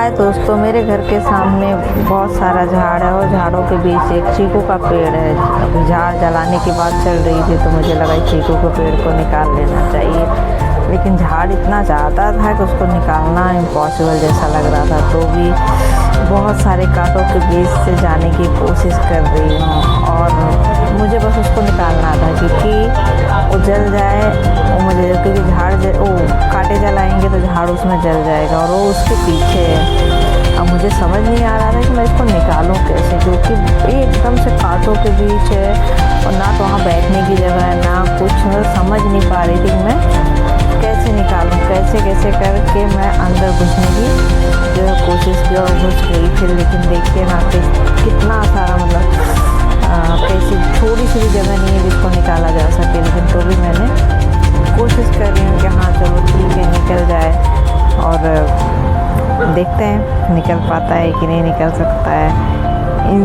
हाय दोस्तों, मेरे घर के सामने बहुत सारा झाड़ है और झाड़ों के बीच एक चीकू का पेड़ है। अभी झाड़ जलाने की बात चल रही थी तो मुझे लगा चीकू के पेड़ को निकाल लेना चाहिए, लेकिन झाड़ इतना ज़्यादा था कि उसको निकालना इम्पॉसिबल जैसा लग रहा था। तो भी बहुत सारे कांटों के बीच से जाने की कोशिश कर रही हूँ और मुझे बस उसको निकालना था, क्योंकि वो जल जाए वो मुझे, क्योंकि झाड़ वो कांटे जलाएंगे तो झाड़ उसमें जल जाएगा और वो उसके पीछे है। अब मुझे समझ नहीं आ रहा था कि मैं इसको निकालूं कैसे, क्योंकि एकदम से कांटों के बीच है और ना तो वहाँ बैठने की जगह है ना कुछ। मैं समझ नहीं पा रही थी मैं कैसे निकालूं, कैसे करके मैं अंदर घुसने की जो कोशिश की और घुस गई फिर। लेकिन देखिए ना कितना सारा कैसी थोड़ी सी भी जगह नहीं है जिसको निकाला जा सके, लेकिन तो भी मैंने कोशिश कर रही हूँ कि हाँ चलो ठीक है निकल जाए। और देखते हैं निकल पाता है कि नहीं निकल सकता है। इन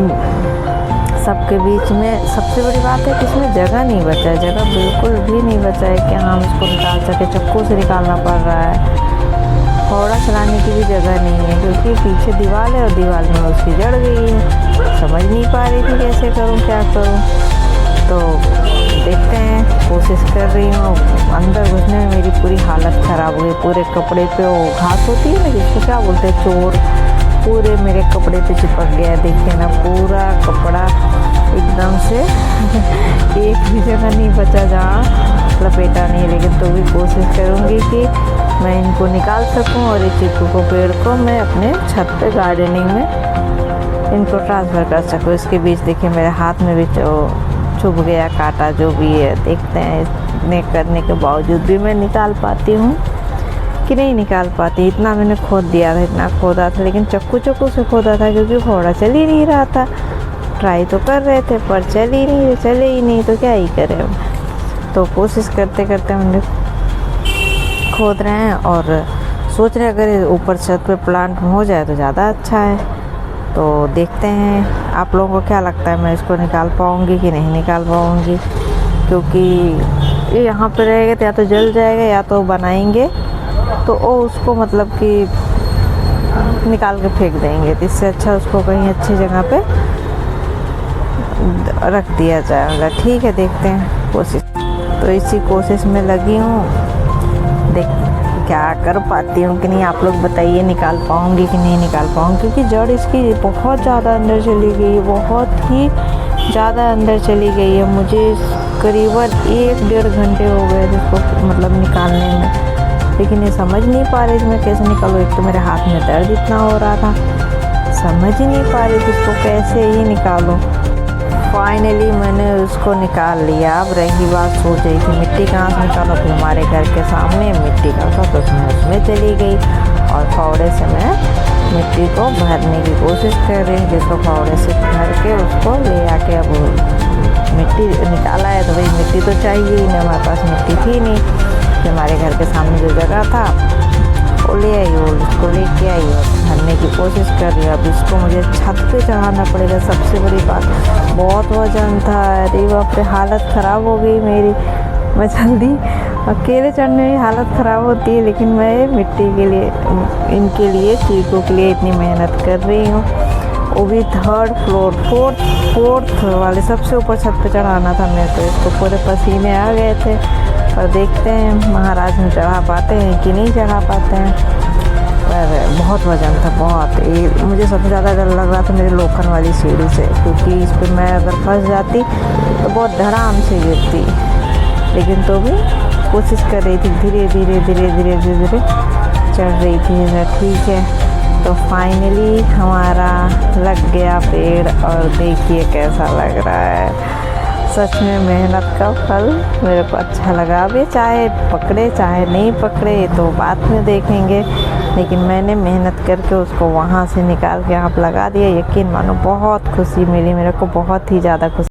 सबके बीच में सबसे बड़ी बात है कि इसमें जगह नहीं बचा है, जगह बिल्कुल भी नहीं बचा है कि हम इसको निकाल सके। चक्कू से निकालना पड़ रहा है, फावड़ा चलाने की भी जगह नहीं है क्योंकि पीछे दीवार है और दीवार में उसकी जड़ गई है। समझ नहीं पा रही थी कैसे करूं क्या करूं। तो देखते हैं, कोशिश कर रही हूँ। अंदर घुसने में मेरी पूरी हालत ख़राब हो गई। पूरे कपड़े पे वो घास होती है ना जिसको क्या बोलते हैं, चोर, पूरे मेरे कपड़े पे चिपक गया। देखिए ना पूरा कपड़ा एकदम से एक भी जगह नहीं बचा जहाँ लपेटा नहीं। लेकिन तो भी कोशिश करूँगी कि मैं इनको निकाल सकूं और इस चीकू को पेड़ को मैं अपने छत पे गार्डनिंग में इनको ट्रांसफ़र कर सकूं। इसके बीच देखिए मेरे हाथ में भी चुभ गया कांटा जो भी है। देखते हैं इतने करने के बावजूद भी मैं निकाल पाती हूँ कि नहीं निकाल पाती। इतना मैंने खोद दिया था, इतना खोदा था, लेकिन चक्कू से खोदा था क्योंकि फावड़ा चल ही नहीं रहा था। ट्राई तो कर रहे थे पर चले ही नहीं तो क्या ही करें। तो कोशिश करते करते हमने खोद रहे हैं और सोच रहे हैं अगर ऊपर छत पे प्लांट हो जाए तो ज़्यादा अच्छा है। तो देखते हैं आप लोगों को क्या लगता है मैं इसको निकाल पाऊँगी कि नहीं निकाल पाऊँगी, क्योंकि ये यहाँ पे रहेगा तो या तो जल जाएगा या तो बनाएंगे तो वो उसको मतलब कि निकाल के फेंक देंगे। तो इससे अच्छा उसको कहीं अच्छी जगह पे रख दिया जाएगा। ठीक है, देखते हैं कोशिश। तो इसी कोशिश में लगी हूँ, देख क्या कर पाती हूँ कि नहीं। आप लोग बताइए निकाल पाऊँगी कि नहीं निकाल पाऊँगी, क्योंकि जड़ इसकी बहुत ज़्यादा अंदर चली गई है, बहुत ही ज़्यादा अंदर चली गई है। मुझे करीबन 1-1.5 घंटे हो गए जिसको मतलब निकालने में, लेकिन ये समझ नहीं पा रही थी मैं कैसे निकालूँ। एक तो मेरे हाथ में दर्द इतना हो रहा था, समझ ही नहीं पा रही थी इसको कैसे ही निकालूं। फाइनली मैंने उसको निकाल लिया। अब रही बात, सोच रही थी मिट्टी कहाँ से निकालो, तो हमारे घर के सामने मिट्टी का था तो उसमें चली गई और फावड़े से मैं मिट्टी को भरने की कोशिश कर रही हूँ, जिसको फावड़े से भर के उसको ले आके अब मिट्टी निकाला है। तो भाई मिट्टी तो चाहिए ही नहीं, हमारे पास मिट्टी थी नहीं। फिर हमारे घर के सामने जो जगह था वो ले आई और उसको लेके आई और भरने की कोशिश कर रही है। अब इसको मुझे छत पे चढ़ाना पड़ेगा। सबसे बड़ी बात बहुत वजन था, अरे बाप रे, हालत ख़राब हो गई मेरी। मैं जल्दी अकेले चढ़ने में हालत ख़राब होती है, लेकिन मैं मिट्टी के लिए इनके लिए चीकू के लिए इतनी मेहनत कर रही हूँ। वो भी 3rd फ्लोर 4th वाले सबसे ऊपर छत पे चढ़ाना था मेरे को। इसको पूरे पसीने आ गए थे, पर देखते हैं महाराज में चढ़ा पाते हैं कि नहीं चढ़ा पाते हैं। पर बहुत वजन था, बहुत। मुझे सबसे ज़्यादा डर लग रहा था मेरे लोखंड वाली सीढ़ी से, क्योंकि इस पर मैं अगर फंस जाती तो बहुत धड़ाम से गिरती। लेकिन तो भी कोशिश कर रही थी, धीरे धीरे चढ़ रही थी। ठीक है, तो फाइनली हमारा लग गया पेड़ और देखिए कैसा लग रहा है। सच में मेहनत का फल मेरे को अच्छा लगा। अब ये चाहे पकड़े चाहे नहीं पकड़े तो बाद में देखेंगे, लेकिन मैंने मेहनत करके उसको वहाँ से निकाल के यहाँ पे लगा दिया। यकीन मानो बहुत खुशी मिली मेरे को, बहुत ही ज़्यादा खुशी।